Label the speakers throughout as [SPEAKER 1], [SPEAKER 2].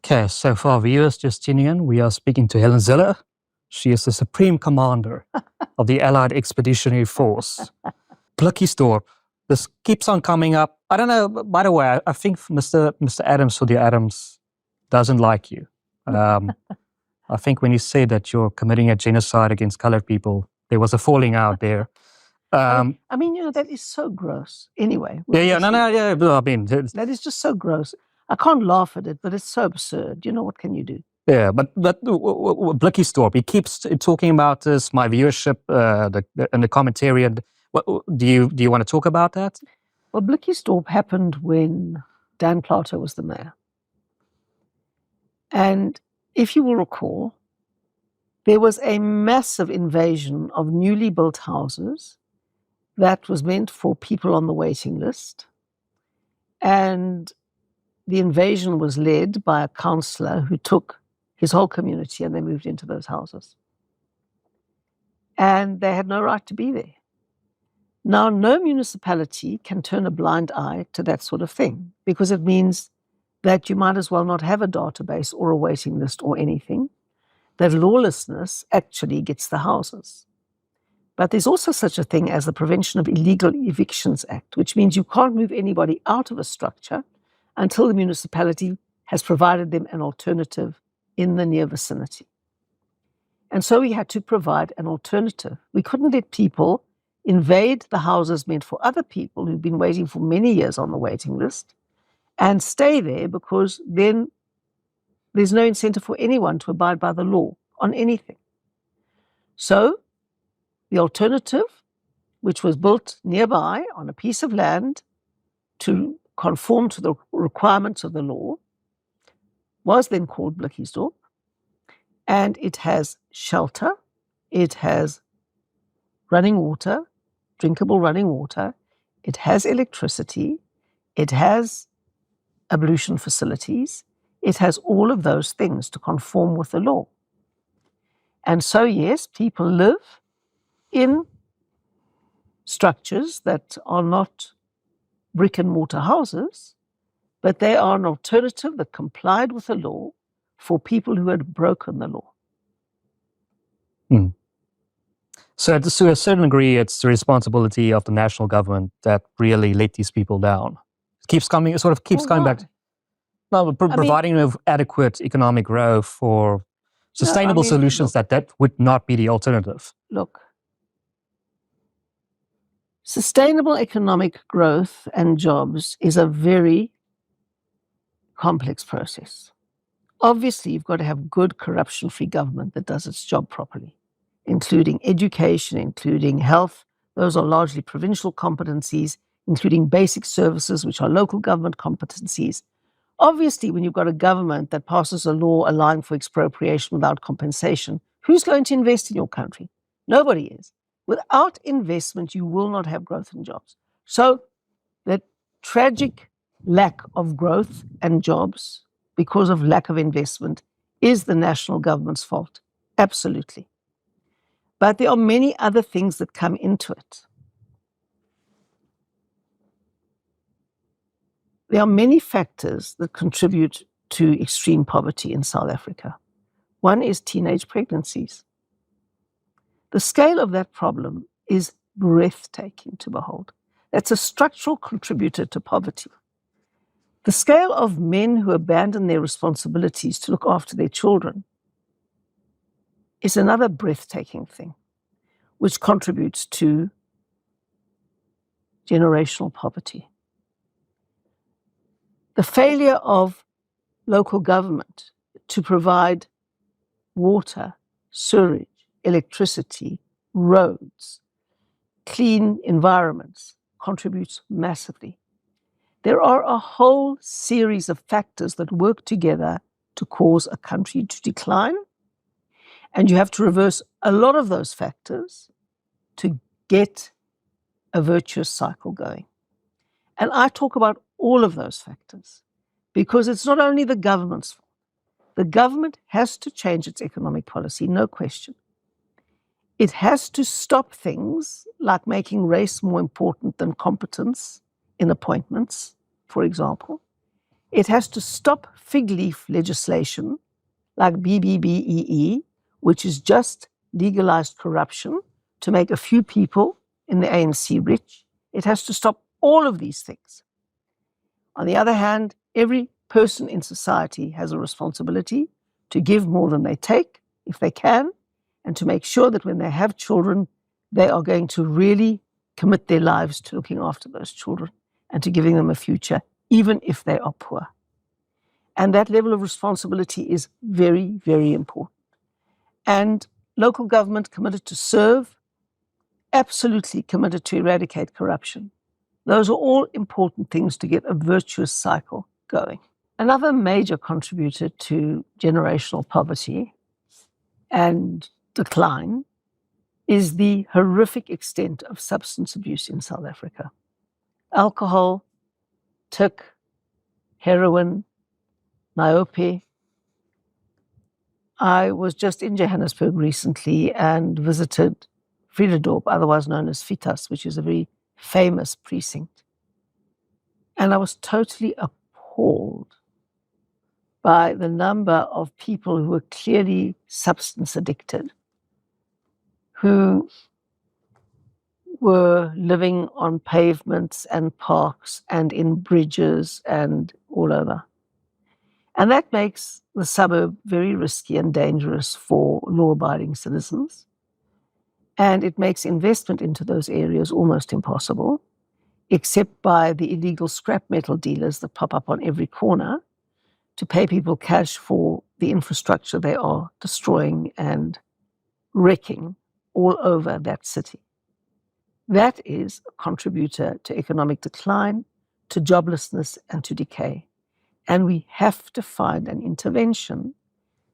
[SPEAKER 1] Okay, so for our viewers just tuning in, we are speaking to Helen Zille. She is the Supreme Commander of the Allied Expeditionary Force. Blikkiesdorp. This keeps on coming up. I don't know, by the way, I think Mr. Adams, Fadiel Adams, doesn't like you. I think when you said that you're committing a genocide against colored people, there was a falling out there.
[SPEAKER 2] I mean, that is so gross. Anyway.
[SPEAKER 1] That
[SPEAKER 2] is just so gross. I can't laugh at it, but it's so absurd. What can you do?
[SPEAKER 1] Yeah, but Blikkiesdorp, he keeps talking about this, my viewership, and the commentary. And do you want to talk about that?
[SPEAKER 2] Well, Blikkiesdorp happened when Dan Plato was the mayor. And if you will recall, there was a massive invasion of newly built houses that was meant for people on the waiting list. And the invasion was led by a councillor who took his whole community and they moved into those houses. And they had no right to be there. Now, no municipality can turn a blind eye to that sort of thing because it means that you might as well not have a database or a waiting list or anything, that lawlessness actually gets the houses. But there's also such a thing as the Prevention of Illegal Evictions Act, which means you can't move anybody out of a structure until the municipality has provided them an alternative in the near vicinity. And so we had to provide an alternative. We couldn't let people invade the houses meant for other people who've been waiting for many years on the waiting list and stay there, because then there's no incentive for anyone to abide by the law on anything. So the alternative, which was built nearby on a piece of land to conform to the requirements of the law, was then called Blikkiesdorp. And it has shelter, it has running water, drinkable running water, it has electricity, it has ablution facilities, it has all of those things to conform with the law. And so, yes, people live in structures that are not brick and mortar houses, but they are an alternative that complied with the law for people who had broken the law.
[SPEAKER 1] So to a certain degree, it's the responsibility of the national government that really let these people down. It keeps coming back. No, providing adequate economic growth for sustainable solutions, that would not be the alternative.
[SPEAKER 2] Look, sustainable economic growth and jobs is a very complex process. Obviously, you've got to have good corruption-free government that does its job properly, including education, including health. Those are largely provincial competencies, including basic services, which are local government competencies. Obviously, when you've got a government that passes a law allowing for expropriation without compensation, who's going to invest in your country? Nobody is. Without investment, you will not have growth and jobs. So the tragic lack of growth and jobs because of lack of investment is the national government's fault. Absolutely. But there are many other things that come into it. There are many factors that contribute to extreme poverty in South Africa. One is teenage pregnancies. The scale of that problem is breathtaking to behold. That's a structural contributor to poverty. The scale of men who abandon their responsibilities to look after their children is another breathtaking thing, which contributes to generational poverty. The failure of local government to provide water, sewage, electricity, roads, clean environments contributes massively. There are a whole series of factors that work together to cause a country to decline, and you have to reverse a lot of those factors to get a virtuous cycle going. And I talk about all of those factors because it's not only the government's fault. The government has to change its economic policy, no question. It has to stop things like making race more important than competence in appointments, for example. It has to stop fig leaf legislation like BBBEE, which is just legalized corruption to make a few people in the ANC rich. It has to stop all of these things. On the other hand, every person in society has a responsibility to give more than they take, if they can, and to make sure that when they have children, they are going to really commit their lives to looking after those children and to giving them a future, even if they are poor. And that level of responsibility is very, very important. And local government committed to serve, absolutely committed to eradicate corruption. Those are all important things to get a virtuous cycle going. Another major contributor to generational poverty and decline is the horrific extent of substance abuse in South Africa. Alcohol, tik, heroin, niope. I was just in Johannesburg recently and visited Fadiel, otherwise known as Fitas, which is a very famous precinct. And I was totally appalled by the number of people who were clearly substance addicted, who were living on pavements and parks and in bridges and all over. And that makes the suburb very risky and dangerous for law-abiding citizens. And it makes investment into those areas almost impossible, except by the illegal scrap metal dealers that pop up on every corner to pay people cash for the infrastructure they are destroying and wrecking all over that city. That is a contributor to economic decline, to joblessness, and to decay. And we have to find an intervention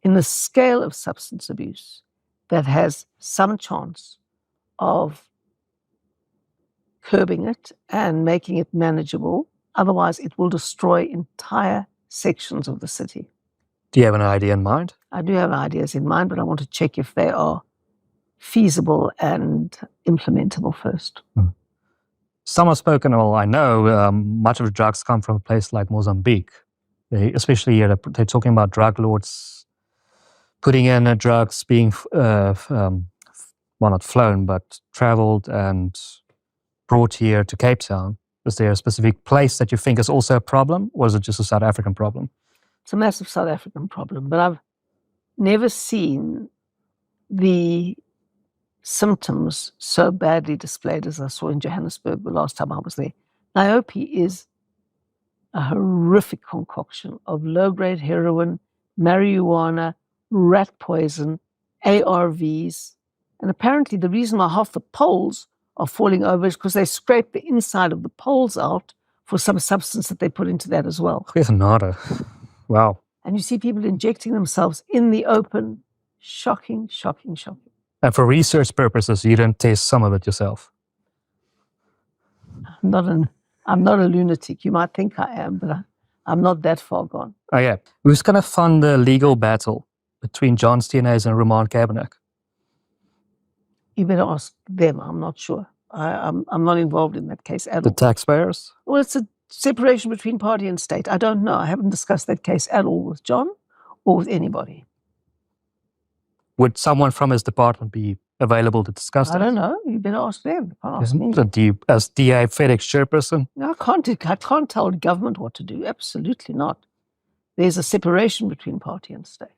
[SPEAKER 2] in the scale of substance abuse that has some chance of curbing it and making it manageable. Otherwise, it will destroy entire sections of the city.
[SPEAKER 1] Do you have an idea in mind?
[SPEAKER 2] I do have ideas in mind, but I want to check if they are feasible and implementable first.
[SPEAKER 1] Some have spoken, well, I know much of the drugs come from a place like Mozambique. Especially here, they're talking about drug lords putting in drugs being, well, not flown, but traveled and brought here to Cape Town. Is there a specific place that you think is also a problem, or is it just a South African problem?
[SPEAKER 2] It's a massive South African problem, but I've never seen the symptoms so badly displayed as I saw in Johannesburg the last time I was there. Niope is a horrific concoction of low-grade heroin, marijuana, rat poison, ARVs. And apparently the reason why half the poles are falling over is because they scrape the inside of the poles out for some substance that they put into that as well.
[SPEAKER 1] Nada. Wow.
[SPEAKER 2] And you see people injecting themselves in the open. Shocking, shocking, shocking.
[SPEAKER 1] And for research purposes, you didn't taste some of it yourself?
[SPEAKER 2] I'm not a lunatic. You might think I am, but I'm not that far gone.
[SPEAKER 1] Oh, yeah. Who's going to fund the legal battle between John Steenhuisen and Roman Kaepernick?
[SPEAKER 2] You better ask them. I'm not sure. I'm not involved in that case at all.
[SPEAKER 1] The taxpayers?
[SPEAKER 2] Well, it's a separation between party and state. I don't know. I haven't discussed that case at all with John or with anybody.
[SPEAKER 1] Would someone from his department be available to discuss that?
[SPEAKER 2] I don't know. You better ask them. Ask me.
[SPEAKER 1] As DA FedEx chairperson?
[SPEAKER 2] No, I can't tell government what to do. Absolutely not. There's a separation between party and state.